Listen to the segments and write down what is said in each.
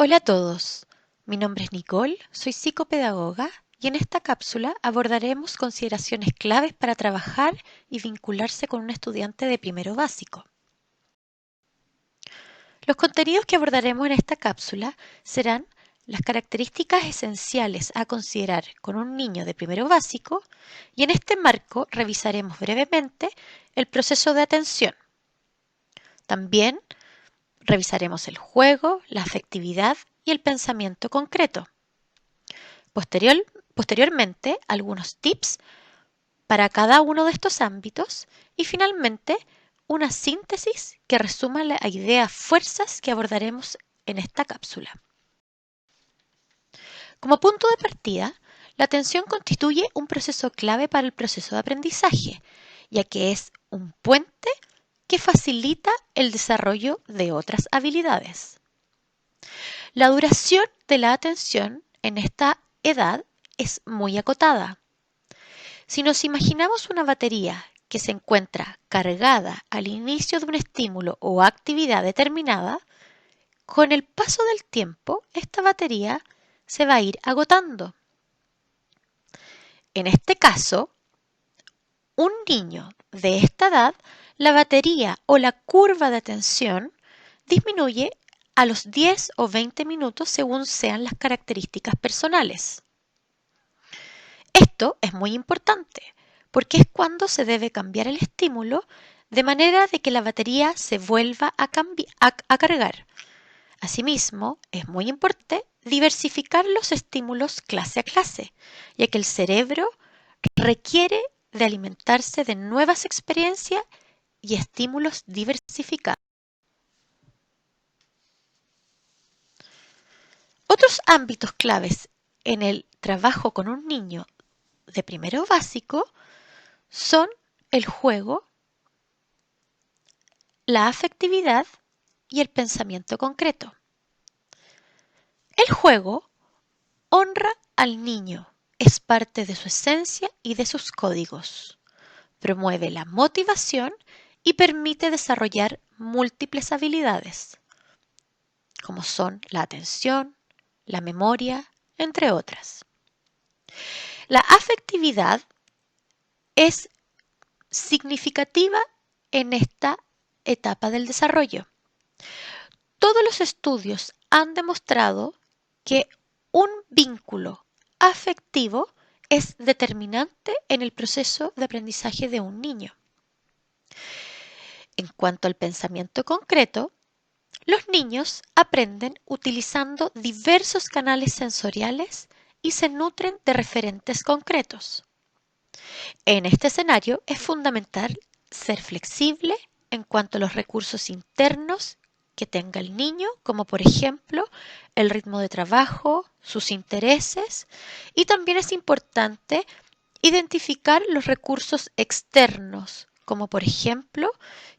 Hola a todos, mi nombre es Nicole, soy psicopedagoga y en esta cápsula abordaremos consideraciones claves para trabajar y vincularse con un estudiante de primero básico. Los contenidos que abordaremos en esta cápsula serán las características esenciales a considerar con un niño de primero básico y en este marco revisaremos brevemente el proceso de atención. También revisaremos el juego, la afectividad y el pensamiento concreto. Posteriormente, algunos tips para cada uno de estos ámbitos y finalmente una síntesis que resuma las ideas fuerzas que abordaremos en esta cápsula. Como punto de partida, la atención constituye un proceso clave para el proceso de aprendizaje, ya que es un puente que facilita el desarrollo de otras habilidades. La duración de la atención en esta edad es muy acotada. Si nos imaginamos una batería que se encuentra cargada al inicio de un estímulo o actividad determinada, con el paso del tiempo esta batería se va a ir agotando. En este caso, un niño de esta edad, la batería o la curva de atención disminuye a los 10 o 20 minutos según sean las características personales. Esto es muy importante porque es cuando se debe cambiar el estímulo de manera de que la batería se vuelva a cargar. Asimismo, es muy importante diversificar los estímulos clase a clase, ya que el cerebro requiere de alimentarse de nuevas experiencias y estímulos diversificados. Otros ámbitos claves en el trabajo con un niño de primero básico son el juego, la afectividad y el pensamiento concreto. El juego honra al niño, es parte de su esencia y de sus códigos. Promueve la motivación y permite desarrollar múltiples habilidades, como son la atención, la memoria, entre otras. La afectividad es significativa en esta etapa del desarrollo. Todos los estudios han demostrado que un vínculo afectivo es determinante en el proceso de aprendizaje de un niño. En cuanto al pensamiento concreto, los niños aprenden utilizando diversos canales sensoriales y se nutren de referentes concretos. En este escenario es fundamental ser flexible en cuanto a los recursos internos que tenga el niño, como por ejemplo el ritmo de trabajo, sus intereses, y también es importante identificar los recursos externos, como por ejemplo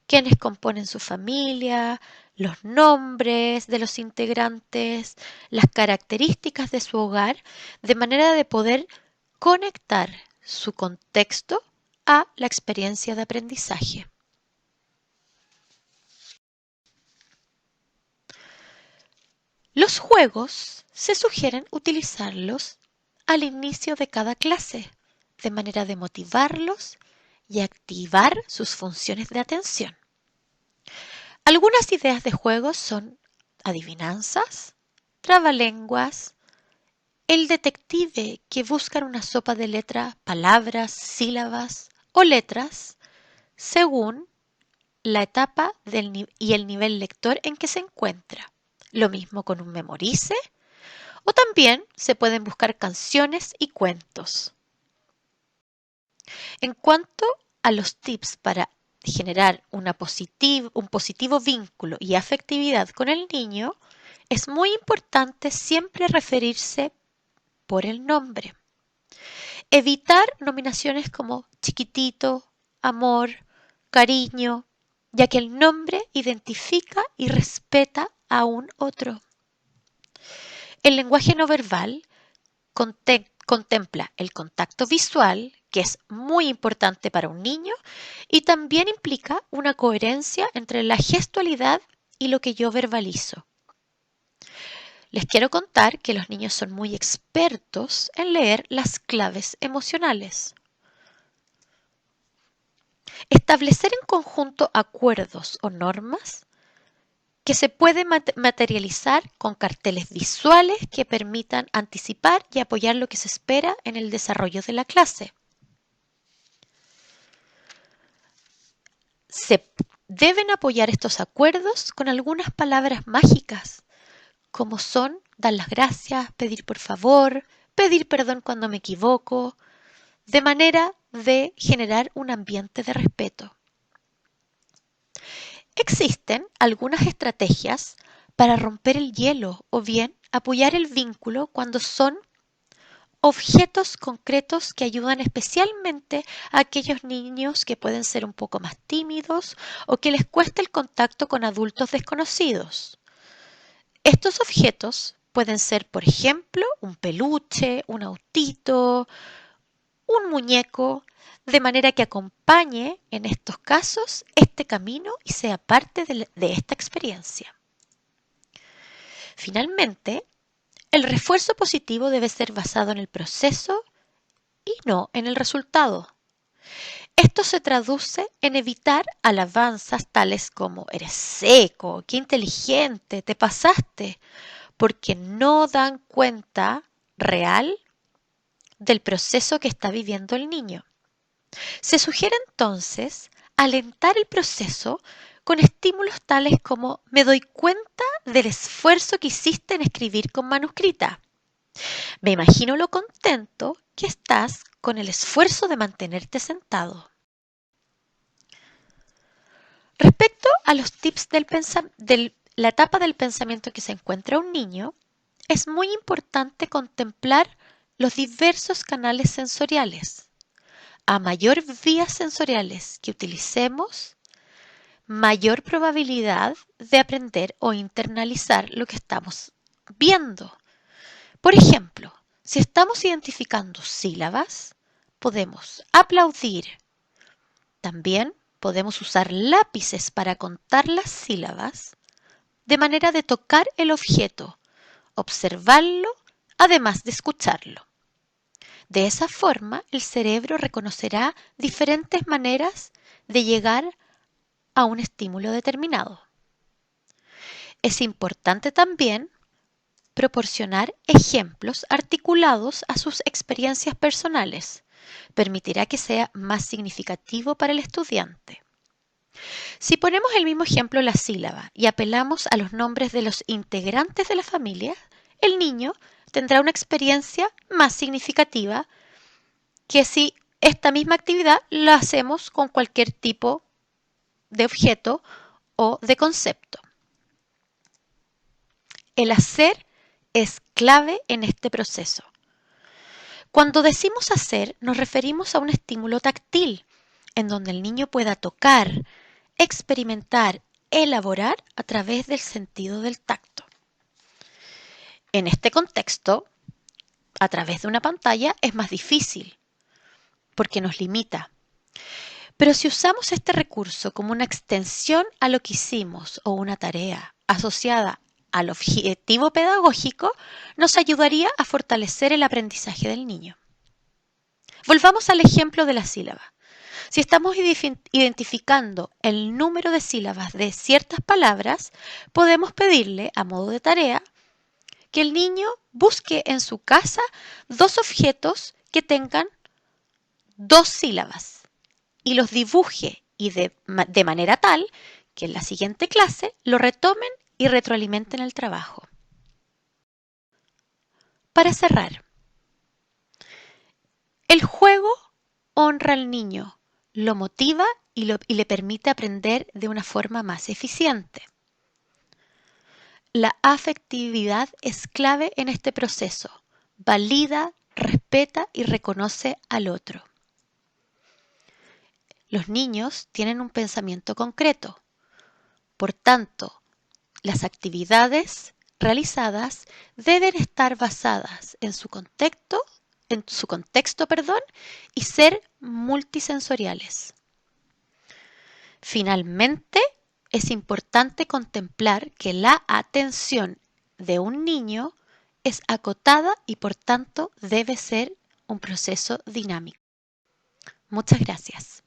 quienes componen su familia, los nombres de los integrantes, las características de su hogar, de manera de poder conectar su contexto a la experiencia de aprendizaje. Los juegos se sugieren utilizarlos al inicio de cada clase, de manera de motivarlos y activar sus funciones de atención. Algunas ideas de juegos son adivinanzas, trabalenguas, el detective que busca en una sopa de letras palabras, sílabas o letras según la etapa y el nivel lector en que se encuentra. Lo mismo con un memorice o también se pueden buscar canciones y cuentos. En cuanto a los tips para generar un positivo vínculo y afectividad con el niño, es muy importante siempre referirse por el nombre. Evitar nominaciones como chiquitito, amor, cariño, ya que el nombre identifica y respeta a un otro. El lenguaje no verbal contempla el contacto visual, que es muy importante para un niño, y también implica una coherencia entre la gestualidad y lo que yo verbalizo. Les quiero contar que los niños son muy expertos en leer las claves emocionales. Establecer en conjunto acuerdos o normas que se pueden materializar con carteles visuales que permitan anticipar y apoyar lo que se espera en el desarrollo de la clase. Se deben apoyar estos acuerdos con algunas palabras mágicas, como son dar las gracias, pedir por favor, pedir perdón cuando me equivoco, de manera de generar un ambiente de respeto. Existen algunas estrategias para romper el hielo o bien apoyar el vínculo cuando son objetos concretos que ayudan especialmente a aquellos niños que pueden ser un poco más tímidos o que les cuesta el contacto con adultos desconocidos. Estos objetos pueden ser, por ejemplo, un peluche, un autito, un muñeco, de manera que acompañe en estos casos este camino y sea parte de esta experiencia. Finalmente, el refuerzo positivo debe ser basado en el proceso y no en el resultado. Esto se traduce en evitar alabanzas tales como eres seco, qué inteligente, te pasaste, porque no dan cuenta real del proceso que está viviendo el niño. Se sugiere entonces alentar el proceso con estímulos tales como me doy cuenta del esfuerzo que hiciste en escribir con manuscrita. Me imagino lo contento que estás con el esfuerzo de mantenerte sentado. Respecto a los tips de la etapa del pensamiento que se encuentra un niño, es muy importante contemplar los diversos canales sensoriales. A mayor vías sensoriales que utilicemos, mayor probabilidad de aprender o internalizar lo que estamos viendo. Por ejemplo, si estamos identificando sílabas, podemos aplaudir. También podemos usar lápices para contar las sílabas, de manera de tocar el objeto, observarlo, además de escucharlo. De esa forma, el cerebro reconocerá diferentes maneras de llegar a un estímulo determinado. Es importante también proporcionar ejemplos articulados a sus experiencias personales. Permitirá que sea más significativo para el estudiante. Si ponemos el mismo ejemplo la sílaba y apelamos a los nombres de los integrantes de la familia, el niño tendrá una experiencia más significativa que si esta misma actividad la hacemos con cualquier tipo de objeto o de concepto. El hacer es clave en este proceso. Cuando decimos hacer, nos referimos a un estímulo táctil, en donde el niño pueda tocar, experimentar, elaborar a través del sentido del tacto. En este contexto, a través de una pantalla es más difícil, porque nos limita. Pero si usamos este recurso como una extensión a lo que hicimos o una tarea asociada al objetivo pedagógico, nos ayudaría a fortalecer el aprendizaje del niño. Volvamos al ejemplo de la sílaba. Si estamos identificando el número de sílabas de ciertas palabras, podemos pedirle, a modo de tarea, que el niño busque en su casa 2 objetos que tengan 2 sílabas y los dibuje de manera tal que en la siguiente clase lo retomen y retroalimenten el trabajo. Para cerrar, el juego honra al niño, lo motiva y le permite aprender de una forma más eficiente. La afectividad es clave en este proceso. Valida, respeta y reconoce al otro. Los niños tienen un pensamiento concreto. Por tanto, las actividades realizadas deben estar basadas en su contexto, y ser multisensoriales. Finalmente, es importante contemplar que la atención de un niño es acotada y por tanto debe ser un proceso dinámico. Muchas gracias.